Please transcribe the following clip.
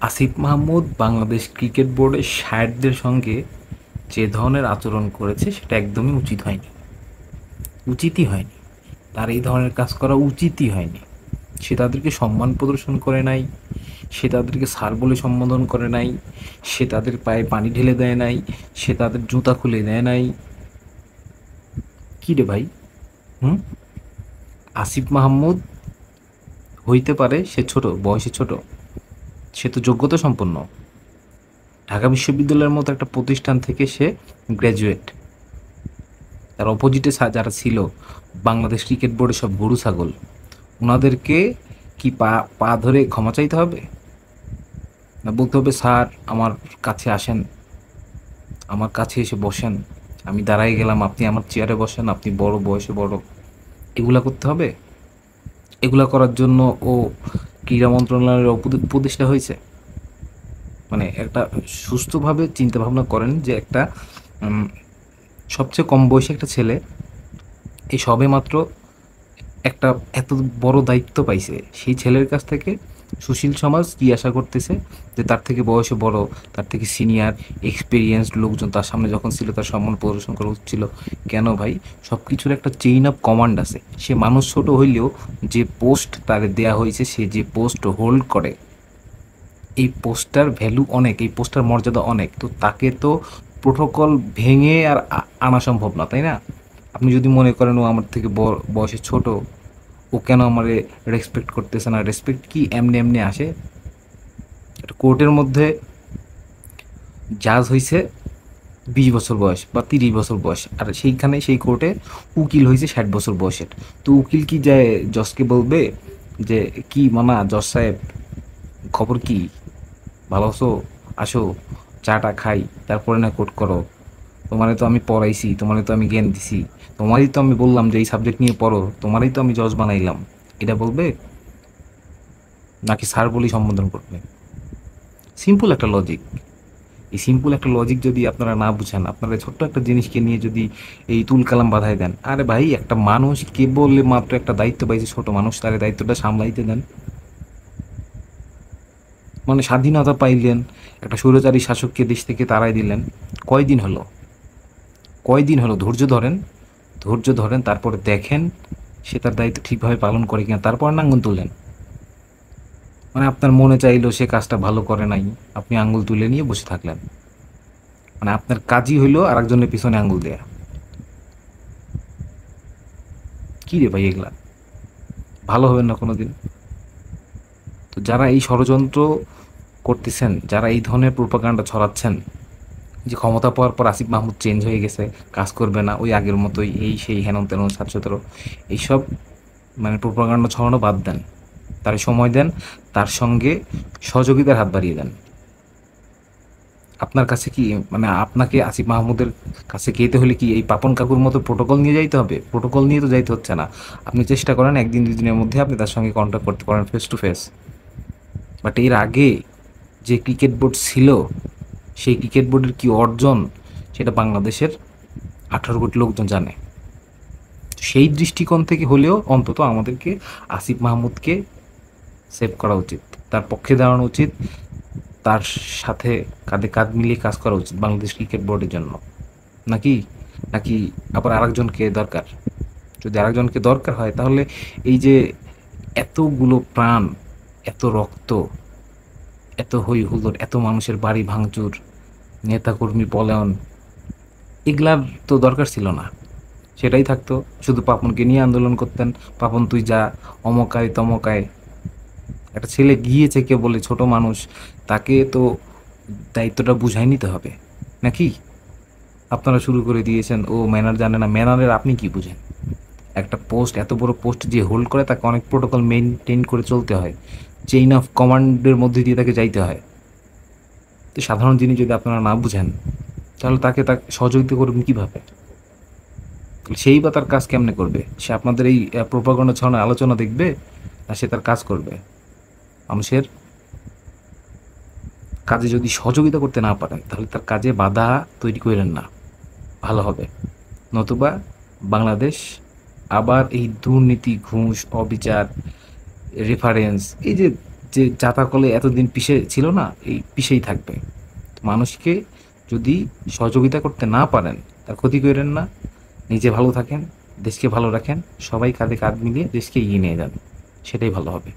Asif Mahmud Bangladesh cricket বোর্ডের শায়রদের সঙ্গে যে ধরনের আচরণ করেছে সেটা একদমই উচিত হয়নি, উচিতই হয়নি। তার এই ধরনের কাজ করা উচিতই হয়নি। সে তাদেরকে সম্মান প্রদর্শন করে নাই, সে তাদেরকে স্যার বলে সম্বোধন করে নাই, সে তাদের পায়ে পানি ঢেলে দেয় নাই, সে তাদের জুতা খুলে দেয় নাই। কী রে ভাই? হুম? আসিফ মাহমুদ হইতে পারে সে ছোট, বয়সে ছোট, সে তো যোগ্যতা সম্পন্ন। ঢাকা বিশ্ববিদ্যালয়ের মতো একটা প্রতিষ্ঠান থেকে সে গ্র্যাজুয়েট। তার অপোজিটে যারা ছিল বাংলাদেশ ক্রিকেট বোর্ডের সব গরু ছাগল, ওনাদেরকে কি পা পা ধরে ক্ষমা চাইতে হবে? না বলতে হবে স্যার আমার কাছে আসেন, আমার কাছে এসে বসেন, আমি দাঁড়াই গেলাম, আপনি আমার চেয়ারে বসেন, আপনি বড়, বয়সে বড়, এগুলা করতে হবে? এগুলা করার জন্য ও ক্রীড়া মন্ত্রণালয়ের উপদেষ্টা হয়েছে? মানে একটা সুস্থভাবে চিন্তা ভাবনা করেন যে একটা উম, সবচেয়ে কম বয়সী একটা ছেলে এই সবেমাত্র একটা এত বড় দায়িত্ব পাইছে, সেই ছেলের কাছ থেকে সুশীল সমাজ কি আশা করতেছে? যে তার থেকে বয়সে বড়, তার থেকে সিনিয়র এক্সপিরিয়েন্সড লোকজন তার সামনে যখন ছিল তার সম্মান প্রদর্শন করা উচিত ছিল। কেন ভাই? সব কিছুর একটা চেইন অফ কমান্ড আছে। সে মানুষ ছোট হইলেও যে পোস্ট তার দেয়া হয়েছে, সে যে পোস্ট হোল্ড করে, এই পোস্টটার ভ্যালু অনেক, এই পোস্টটার মর্যাদা অনেক। তো তাকে তো প্রোটোকল ভেঙে আর আনা সম্ভব না, তাই না? আপনি যদি মনে করেন ও আমার থেকে বয়সে ছোট, ও কেন আমারে রেসপেক্ট করতেছে না, রেসপেক্ট কি এমনি এমনি আসে? একটা কোর্টের মধ্যে জাজ হয়েছে 20 বছর বয়স বা 30 বছর বয়স, আর সেইখানে সেই কোর্টে উকিল হয়েছে 60 বছর বয়সের। তো উকিল কি যায় জজকে বলবে যে কি মামা, জজ সাহেব খবর কি, ভালো আছো, আসো চাটা খাই, তারপরে না কোর্ট করো, তোমারে তো আমি পড়াইছি, তোমারে তো আমি জ্ঞান দিছি, তোমারই তো আমি বললাম যে এই সাবজেক্ট নিয়ে পড়ো, তোমারই তো আমি জজ বানাইলাম? এটা বলবে? নাকি স্যার বলেই সম্বোধন করবে? সিম্পল একটা লজিক। এই সিম্পল একটা লজিক যদি আপনারা না বুঝেন, আপনারা ছোট্ট একটা জিনিসকে নিয়ে যদি এই তুলকালাম বাধায় দেন, আরে ভাই একটা মানুষ কেবল মাত্র একটা দায়িত্ব পাইছে, ছোট মানুষ, তার এই দায়িত্বটা সামলাইতে দেন। মানে স্বাধীনতা পাইলেন, একটা স্বৈরাচারী শাসককে দেশ থেকে তাড়াই দিলেন, কয়দিন হলো? কয়দিন হলো? ধৈর্য ধরেন, ধৈর্য ধরেন, তারপরে দেখেন সে তার দায়িত্ব ঠিকভাবে পালন করে কিনা, তারপর না আঙ্গুল তুলেন। মানে আপনার মনে চাইলো সে কাজটা ভালো করে নাই, আপনি আঙ্গুল তুলে নিয়ে বসে থাকলেন। মানে আপনার কাজই হইলো আর একজনের পিছনে আঙ্গুল দেয়া। কি রে ভাই এগুলা? ভালো হবেন না কোনোদিন। তো যারা এই ষড়যন্ত্র করতেছেন, যারা এই ধরনের প্রোপাগান্ডা ছড়াচ্ছেন যে ক্ষমতা পাওয়ার পর আসিফ মাহমুদ চেঞ্জ হয়ে গেছে, কাজ করবে না, ওই আগের মতোই, এই সেই হেন তেন 7-17, এইসব মানে প্রোপাগান্ডা ছড়ানো বাদ দেন, তার সময় দেন, তার সঙ্গে সহযোগিতার হাত বাড়িয়ে দেন। আপনার কাছে কি মানে আপনাকে আসিফ মাহমুদের কাছে যেতে হলে কি এই পাপন কাকুর মতো প্রোটোকল নিয়ে যাইতে হবে? প্রোটোকল নিয়ে তো যাইতে হচ্ছে না। আপনি চেষ্টা করেন একদিন 2 দিনের মধ্যে আপনি তার সঙ্গে কন্ট্যাক্ট করতে পারেন ফেস টু ফেস। বাট এর আগে যে ক্রিকেট বোর্ড ছিল, সেই ক্রিকেট বোর্ডের কি অর্জন সেটা বাংলাদেশের 18 কোটি লোকজন জানে। সেই দৃষ্টিকোণ থেকে হলেও অন্তত আমাদেরকে আসিফ মাহমুদকে সেভ করা উচিত, তার পক্ষে দাঁড়ানো উচিত, তার সাথে কাঁধে কাঁধ মিলিয়ে কাজ করা উচিত বাংলাদেশ ক্রিকেট বোর্ডের জন্য। নাকি নাকি আবার আরেকজনকে দরকার? যদি আরেকজনকে দরকার হয় তাহলে এই যে এতগুলো প্রাণ, এত রক্ত, এত হই হুল্লোড়, এত মানুষের বাড়ি ভাঙচুর, নেতাকর্মী পলায়ন, এগুলার তো দরকার ছিল না। সেটাই থাকতো, শুধু পাপনকে নিয়ে আন্দোলন করতেন, পাপন তুই যা, অমকায় তমকায়। একটা ছেলে গিয়েছে কে বলে, ছোট মানুষ, তাকে তো দায়িত্বটা বুঝাই নিতে হবে নাকি? আপনারা শুরু করে দিয়েছেন ও ম্যানার জানে না। ম্যানারের আপনি কি বুঝেন? একটা পোস্ট, এত বড় পোস্ট যে হোল্ড করে, তাকে অনেক প্রোটোকল মেনটেন করে চলতে হয়, চেইন অফ কমান্ডের মধ্যে দিয়ে তাকে যাইতে হয়। তো সাধারণ জিনিস যদি আপনারা না বুঝেন, তাহলে তাকে সহযোগিতা করবেন কীভাবে? সেই বা তার কাজ কেমনে করবে? সে আপনাদের এই প্রোপাগান্ডা ছড়ানোর আলোচনা দেখবে, না সে তার কাজ করবে? মানুষের কাজে যদি সহযোগিতা করতে না পারেন, তাহলে তার কাজে বাধা তৈরি করেন না, ভালো হবে। নতুবা বাংলাদেশ আবার এই দুর্নীতি, ঘুষ, অবিচার, রেফারেন্স, এই যে যে জাতাকলে এতদিন পিছে ছিল না, এই পিছেই থাকবে। মানুষকে যদি সহযোগিতা করতে না পারেন, তার ক্ষতি করেন না, নিজে ভালো থাকেন, দেশকে ভালো রাখেন, সবাই কাঁধে কাঁধ মিলিয়ে দেশকে এগিয়ে নিয়ে যান, সেটাই ভালো হবে।